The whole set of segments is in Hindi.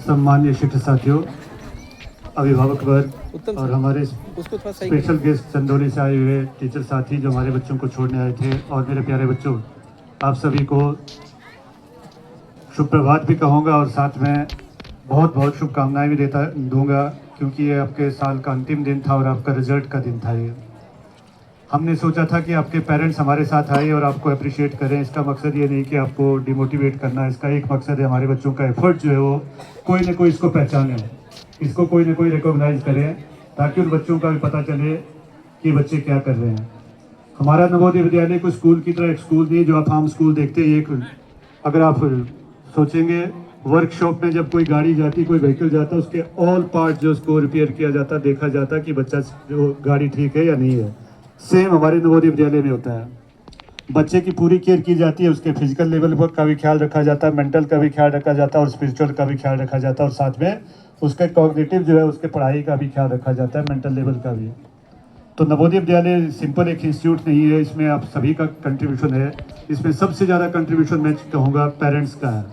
सम्मानीय शिक्षक साथियों, अभिभावक वर्ग और हमारे स्पेशल गेस्ट चंदौली से आए हुए टीचर साथी जो हमारे बच्चों को छोड़ने आए थे, और मेरे प्यारे बच्चों, आप सभी को शुभ प्रभात भी कहूँगा और साथ में बहुत बहुत शुभकामनाएं भी दूंगा, क्योंकि ये आपके साल का अंतिम दिन था और आपका रिजल्ट का दिन था। ये हमने सोचा था कि आपके पेरेंट्स हमारे साथ आए और आपको अप्रिशिएट करें। इसका मकसद ये नहीं कि आपको डिमोटिवेट करना, इसका एक मकसद है हमारे बच्चों का एफर्ट जो है वो कोई ना कोई इसको पहचाने, इसको कोई ना कोई रिकॉग्नाइज करें, ताकि उन बच्चों का भी पता चले कि बच्चे क्या कर रहे हैं। हमारा नवोदय विद्यालय को स्कूल की तरह एक स्कूल नहीं जो आप आम स्कूल देखते हैं। एक अगर आप सोचेंगे, वर्कशॉप में जब कोई गाड़ी जाती, कोई व्हीकल जाता, उसके ऑल पार्ट जो उसको रिपेयर किया जाता, देखा जाता कि बच्चा जो गाड़ी ठीक है या नहीं है। सेम हमारे नवोदय विद्यालय में होता है। बच्चे की पूरी केयर की जाती है, उसके फिजिकल लेवल पर का भी ख्याल रखा जाता है, मेंटल का भी ख्याल रखा जाता है और स्पिरिचुअल का भी ख्याल रखा जाता है, और साथ में उसके कॉग्निटिव जो है उसके पढ़ाई का भी ख्याल रखा जाता है, मेंटल लेवल का भी। तो नवोदय विद्यालय सिंपल एक इंस्टीट्यूट नहीं है, इसमें आप सभी का कंट्रीब्यूशन है। इसमें सबसे ज़्यादा कंट्रीब्यूशन मैं कहूँगा पेरेंट्स का है।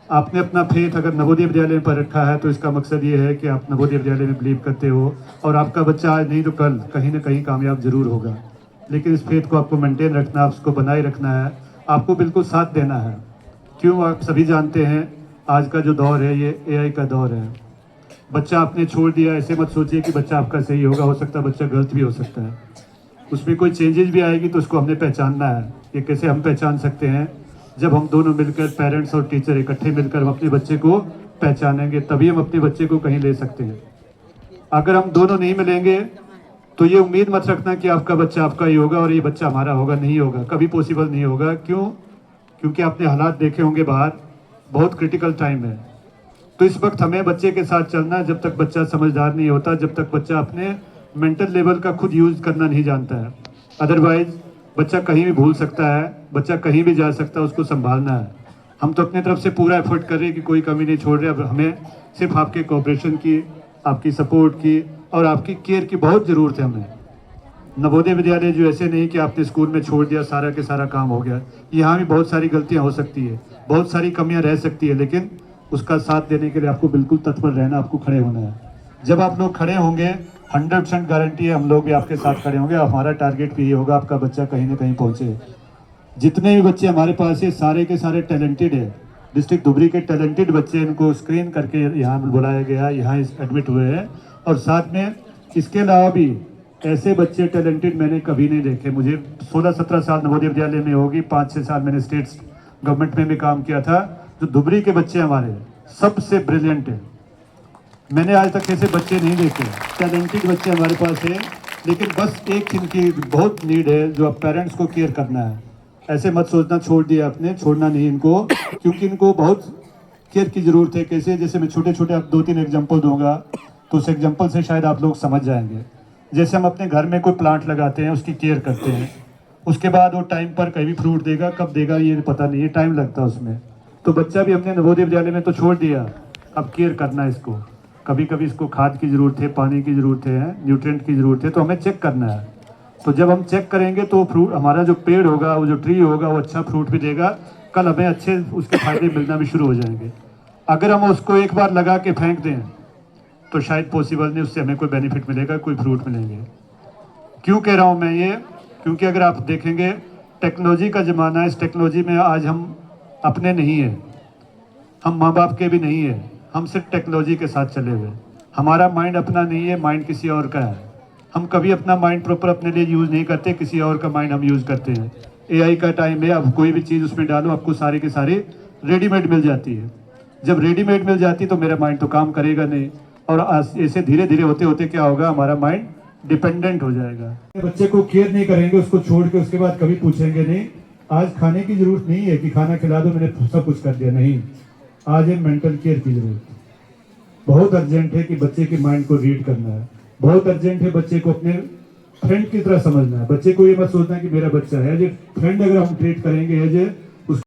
आपने अपना फेथ अगर नवोदय विद्यालय पर रखा है तो इसका मकसद ये है कि आप नवोदय विद्यालय में बिलीव करते हो, और आपका बच्चा आज नहीं तो कल कहीं ना कहीं कामयाब जरूर होगा। लेकिन इस फेथ को आपको मेंटेन रखना, उसको बनाए रखना है, आपको बिल्कुल साथ देना है। क्यों, आप सभी जानते हैं आज का जो दौर है ये AI का दौर है। बच्चा आपने छोड़ दिया, ऐसे मत सोचिए कि बच्चा आपका सही होगा, हो सकता है बच्चा गलत भी हो सकता है, उसमें कोई चेंजेस भी आएगी तो उसको हमने पहचानना है। ये कैसे हम पहचान सकते हैं? जब हम दोनों मिलकर, पेरेंट्स और टीचर इकट्ठे मिलकर हम अपने बच्चे को पहचानेंगे, तभी हम अपने बच्चे को कहीं ले सकते हैं। अगर हम दोनों नहीं मिलेंगे तो ये उम्मीद मत रखना कि आपका बच्चा आपका ही होगा और ये बच्चा हमारा होगा, नहीं होगा, कभी पॉसिबल नहीं होगा। क्यों? क्योंकि आपने हालात देखे होंगे बाहर, बहुत क्रिटिकल टाइम है। तो इस वक्त हमें बच्चे के साथ चलना है, जब तक बच्चा समझदार नहीं होता, जब तक बच्चा अपने मेंटल लेवल का खुद यूज करना नहीं जानता है। अदरवाइज बच्चा कहीं भी भूल सकता है, बच्चा कहीं भी जा सकता है, उसको संभालना है। हम तो अपने तरफ से पूरा एफर्ट कर रहे हैं कि कोई कमी नहीं छोड़ रहे। अब हमें सिर्फ आपके कोऑपरेशन की, आपकी सपोर्ट की और आपकी केयर की बहुत ज़रूरत है हमें। नवोदय विद्यालय जो ऐसे नहीं कि आपने स्कूल में छोड़ दिया, सारा के सारा काम हो गया। यहाँ भी बहुत सारी गलतियाँ हो सकती है, बहुत सारी कमियाँ रह सकती है, लेकिन उसका साथ देने के लिए आपको बिल्कुल तत्पर रहना, आपको खड़े होना है। जब आप लोग खड़े होंगे, 100% गारंटी है हम लोग भी आपके साथ खड़े होंगे। हमारा टारगेट भी ये होगा, आपका बच्चा कहीं ना कहीं पहुंचे। जितने भी बच्चे हमारे पास है सारे के सारे टैलेंटेड है। डिस्ट्रिक्ट धुबरी के टैलेंटेड बच्चे, इनको स्क्रीन करके यहाँ बुलाया गया, यहाँ एडमिट हुए हैं। और साथ में इसके अलावा भी ऐसे बच्चे टैलेंटेड मैंने कभी नहीं देखे। मुझे 16-17 साल नवोदय विद्यालय में होगी, 5-6 साल मैंने स्टेट गवर्नमेंट में भी काम किया था। जो धुबरी के बच्चे हमारे सबसे ब्रिलियंट है, मैंने आज तक ऐसे बच्चे नहीं देखे। टैलेंटेड बच्चे हमारे पास है, लेकिन बस एक चीज़ की बहुत नीड है, जो आप पेरेंट्स को केयर करना है। ऐसे मत सोचना छोड़ दिया आपने, छोड़ना नहीं इनको, क्योंकि इनको बहुत केयर की ज़रूरत है। कैसे? जैसे मैं छोटे छोटे आप 2-3 एग्जाम्पल दूंगा, तो उस एग्जाम्पल से शायद आप लोग समझ जाएंगे। जैसे हम अपने घर में कोई प्लांट लगाते हैं, उसकी केयर करते हैं, उसके बाद वो टाइम पर कभी फ्रूट देगा, कब देगा ये पता नहीं है, टाइम लगता है उसमें। तो बच्चा भी हमने नवोदय विद्यालय में तो छोड़ दिया, अब केयर करना है इसको। कभी कभी इसको खाद की ज़रूरत है, पानी की ज़रूरत है, न्यूट्रिएंट की ज़रूरत है, तो हमें चेक करना है। तो जब हम चेक करेंगे तो फ्रूट, हमारा जो पेड़ होगा, वो जो ट्री होगा, वो अच्छा फ्रूट भी देगा, कल हमें अच्छे उसके फायदे मिलना भी शुरू हो जाएंगे। अगर हम उसको एक बार लगा के फेंक दें तो शायद पॉसिबल नहीं, उससे हमें कोई बेनिफिट मिलेगा, कोई फ्रूट मिलेंगे। क्यों कह रहा हूँ मैं ये? क्योंकि अगर आप देखेंगे टेक्नोलॉजी का ज़माना है, इस टेक्नोलॉजी में आज हम अपने नहीं है, हम माँ बाप के भी नहीं है, हम सिर्फ टेक्नोलॉजी के साथ चले हुए। हमारा माइंड अपना नहीं है, माइंड किसी और का है। हम कभी अपना माइंड प्रॉपर अपने लिए यूज़ नहीं करते, किसी और का माइंड हम यूज़ करते हैं। AI का टाइम है, अब कोई भी चीज़ उसमें डालो, आपको सारी के सारी रेडीमेड मिल जाती है। जब रेडीमेड मिल जाती है तो मेरा माइंड तो काम करेगा नहीं, और ऐसे धीरे धीरे होते होते क्या होगा, हमारा माइंड डिपेंडेंट हो जाएगा। बच्चे को केयर नहीं करेंगे, उसको छोड़ के उसके बाद कभी पूछेंगे नहीं, आज खाने की जरूरत नहीं है कि खाना खिला दो, मैंने सब कुछ कर दिया, नहीं। आज है मेंटल केयर की जरूरत। बहुत अर्जेंट है कि बच्चे के माइंड को रीड करना है, बहुत अर्जेंट है बच्चे को अपने फ्रेंड की तरह समझना है। बच्चे को ये मत सोचना कि मेरा बच्चा है, एज ए फ्रेंड अगर हम ट्रीट करेंगे, एज ए